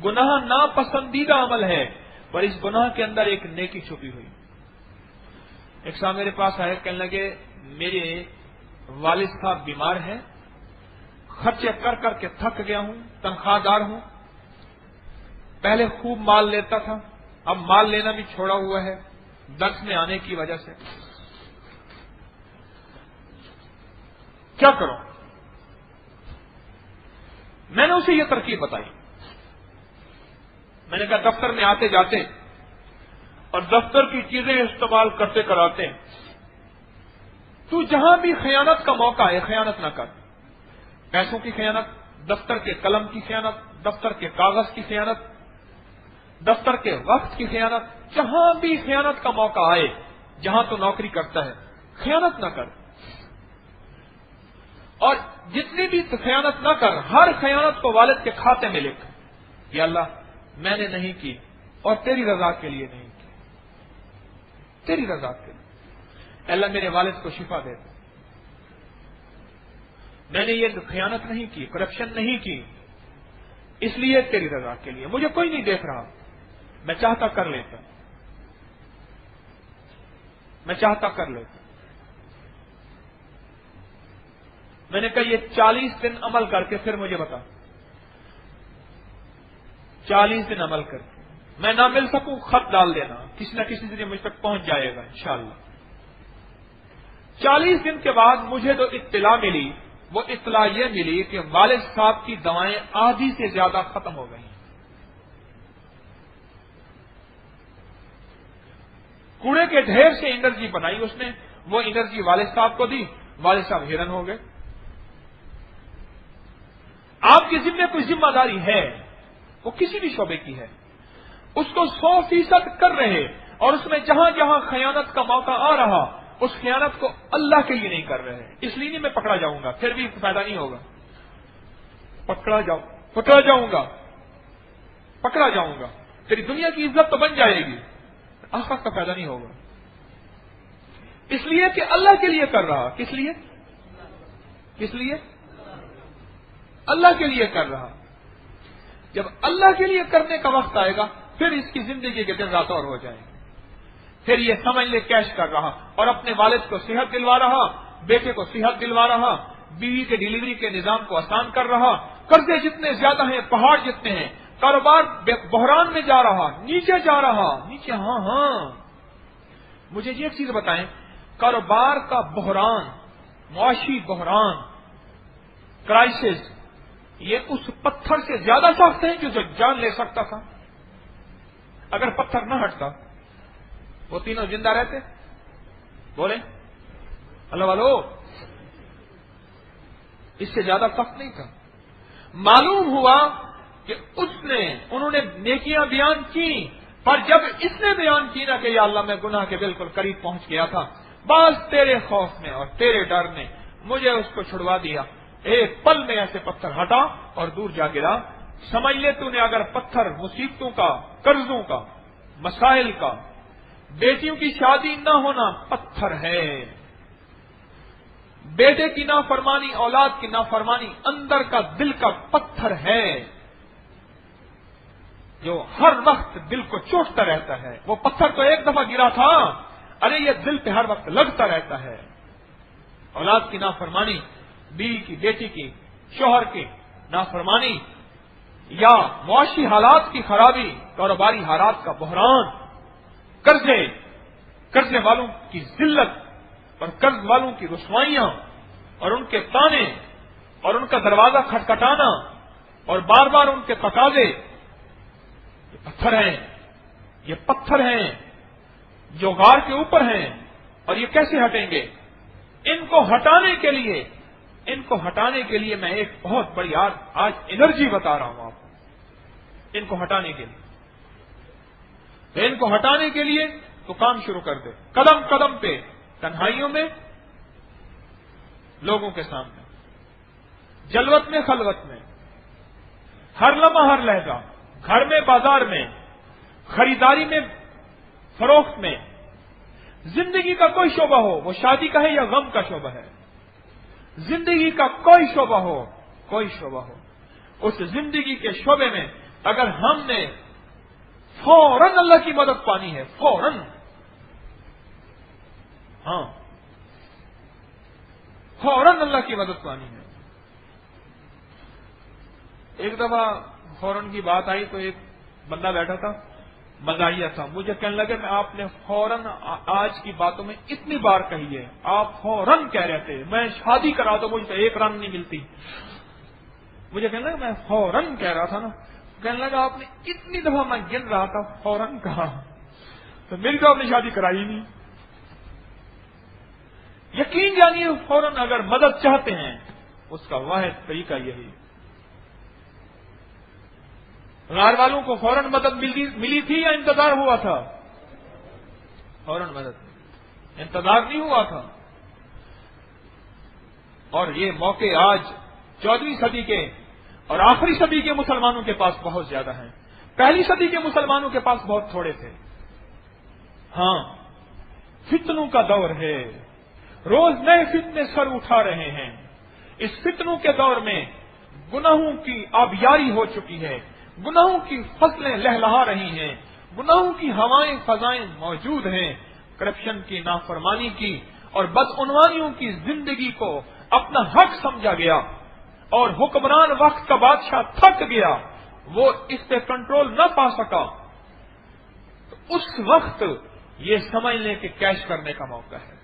गुनाह नापसंदीदा अमल है, पर इस गुनाह के अंदर एक नेकी छुपी हुई। एक साहब मेरे पास आए, कहने लगे मेरे वालिद साहब बीमार हैं, खर्चे कर करके थक गया हूं, तनख्वाहदार हूं, पहले खूब माल लेता था, अब माल लेना भी छोड़ा हुआ है दर्स में आने की वजह से, क्या करूं? मैंने उसे यह तरकीब बताई। मैंने कहा दफ्तर में आते जाते और दफ्तर की चीजें इस्तेमाल करते कराते तू जहां भी खयानत का मौका है खयानत ना कर। पैसों की खयानत, दफ्तर के कलम की खयानत, दफ्तर के कागज की खयानत, दफ्तर के वक्त की खयानत, जहां भी खयानत का मौका आए, जहां तो नौकरी करता है खयानत ना कर। और जितनी भी खयानत ना कर, हर खयानत को वालिद के खाते में लिख, या अल्लाह मैंने नहीं की और तेरी रजा के लिए नहीं की, तेरी रजा के लिए। अल्लाह मेरे वालिद को शिफा दे, मैंने ये खयानत नहीं की, करप्शन नहीं की, इसलिए तेरी रजा के लिए। मुझे कोई नहीं देख रहा, मैं चाहता कर लेता, मैं चाहता कर लेता। मैंने कहा ये 40 दिन अमल करके फिर मुझे बता। 40 दिन अमल करके मैं ना मिल सकूं, खत डाल देना, किसी न किसी दिन मुझ तक पहुंच जाएगा इंशाअल्लाह। 40 दिन के बाद मुझे जो इत्तला मिली, वो इत्तला यह मिली कि वालिद साहब की दवाएं आधी से ज्यादा खत्म हो गई। कूड़े के ढेर से एनर्जी बनाई उसने, वो एनर्जी वालिद साहब को दी, वालिद साहब हैरान हो गए। आपकी जिम्मे कोई जिम्मेदारी है, वो किसी भी शोबे की है, उसको 100% कर रहे, और उसमें जहां जहां खयानत का मौका आ रहा, उस खयानत को अल्लाह के लिए नहीं कर रहे। इसलिए नहीं मैं पकड़ा जाऊंगा, फिर भी फायदा नहीं होगा। पकड़ा जाऊंगा, पकड़ा जाऊंगा, तेरी दुनिया की इज्जत तो बन जाएगी, आखिरत का फायदा नहीं होगा। इसलिए कि अल्लाह के लिए कर रहा। किस लिए? किस लिए? अल्लाह के लिए कर रहा। जब अल्लाह के लिए करने का वक्त आएगा, फिर इसकी जिंदगी के दिन रात और हो जाएंगे। फिर ये समझ ले कैश कर रहा, और अपने वालिद को सेहत दिलवा रहा, बेटे को सेहत दिलवा रहा, बीवी के डिलीवरी के निजाम को आसान कर रहा, कर्जे जितने ज्यादा हैं, पहाड़ जितने हैं, कारोबार बहरान में जा रहा, नीचे जा रहा, नीचे। हाँ, मुझे ये एक चीज बताएं, कारोबार का बहरान, मुआशी बहरान, क्राइसिस, ये उस पत्थर से ज्यादा सख्त है जो जान ले सकता था। अगर पत्थर न हटता, वो तीनों जिंदा रहते? बोले अल्लाह वालो, इससे ज्यादा सख्त नहीं था। मालूम हुआ कि उन्होंने नेकियां बयान की, पर जब इसने बयान की ना कि या अल्लाह मैं गुनाह के बिल्कुल करीब पहुंच गया था, बस तेरे खौफ में और तेरे डर ने मुझे उसको छुड़वा दिया। एक पल में ऐसे पत्थर हटा और दूर जा गिरा। समझ ले तूने, अगर पत्थर मुसीबतों का, कर्जों का, मसाइल का, बेटियों की शादी न होना पत्थर है, बेटे की नाफरमानी, औलाद की नाफरमानी अंदर का दिल का पत्थर है, जो हर वक्त दिल को चोटता रहता है। वो पत्थर तो एक दफा गिरा था, अरे ये दिल पे हर वक्त लगता रहता है। औलाद की नाफरमानी, बीवी की, बेटी की, शोहर की नाफरमानी, या मुआशी हालात की खराबी, कारोबारी हालात का बहरान, कर्जे वालों की जिल्लत और कर्ज वालों की रुसवाइयां और उनके ताने और उनका दरवाजा खटखटाना और बार बार उनके तकाजे, ये पत्थर हैं, ये पत्थर हैं जो गार के ऊपर हैं। और ये कैसे हटेंगे? इनको हटाने के लिए मैं एक बहुत बड़ी आज एनर्जी बता रहा हूं आपको। इनको हटाने के लिए, तो इनको हटाने के लिए तो काम शुरू कर दे, कदम कदम पे, तन्हाइयों में, लोगों के सामने, जलवत में, खलवत में, हर लम्हा हर लहजा, घर में, बाजार में, खरीदारी में, फरोख्त में, जिंदगी का कोई शोबा हो, वो शादी का है या गम का शोबा है, जिंदगी का कोई शोबा हो, उस जिंदगी के शोबे में اگر ہم نے فوراً اللہ کی مدد پانی ہے، فوراً، ہاں فوراً اللہ کی مدد پانی ہے۔ ایک دفعہ فوراً کی بات آئی تو ایک بندہ بیٹھا تھا، مزاحیہ تھا، مجھے کہنے لگے میں آپ نے فوراً آج کی باتوں میں اتنی بار کہی ہے، آپ فوراً کہہ رہے تھے، میں شادی کرا تو مجھے ایک رن نہیں ملتی۔ مجھے کہنے لگا میں فوراً کہہ رہا تھا نا، کہنے لگا آپ نے اتنی دفعہ میں گن رہا تھا فوراً کہا، تو میری تو آپ نے شادی کرائی نہیں۔ یقین جانیے فوراً اگر مدد چاہتے ہیں اس کا واحد طریقہ یہی۔ غار والوں کو فوراً مدد ملی تھی یا انتظار ہوا تھا؟ فوراً مدد، انتظار نہیں ہوا تھا۔ اور یہ موقع آج 14ویں صدی کے اور آخری صدی کے مسلمانوں کے پاس بہت زیادہ ہیں، پہلی صدی کے مسلمانوں کے پاس بہت تھوڑے تھے۔ ہاں، فتنوں کا دور ہے، روز نئے فتنے سر اٹھا رہے ہیں۔ اس فتنوں کے دور میں گناہوں کی آبیاری ہو چکی ہے، گناہوں کی فصلیں لہلہا رہی ہیں، گناہوں کی ہوائیں فضائیں موجود ہیں، کرپشن کی، نافرمانی کی اور بدعنوانیوں کی زندگی کو اپنا حق سمجھا گیا، اور حکمران وقت کا بادشاہ تھک گیا، وہ اس پہ کنٹرول نہ پا سکا، تو اس وقت یہ سمجھ لیں کہ کیش کرنے کا موقع ہے۔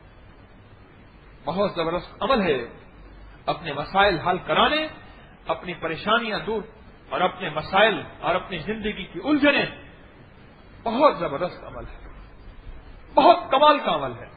بہت زبردست عمل ہے، اپنے مسائل حل کرانے، اپنی پریشانیاں دور اور اپنے مسائل اور اپنی زندگی کی الجھنیں، بہت زبردست عمل ہے، بہت کمال کا عمل ہے۔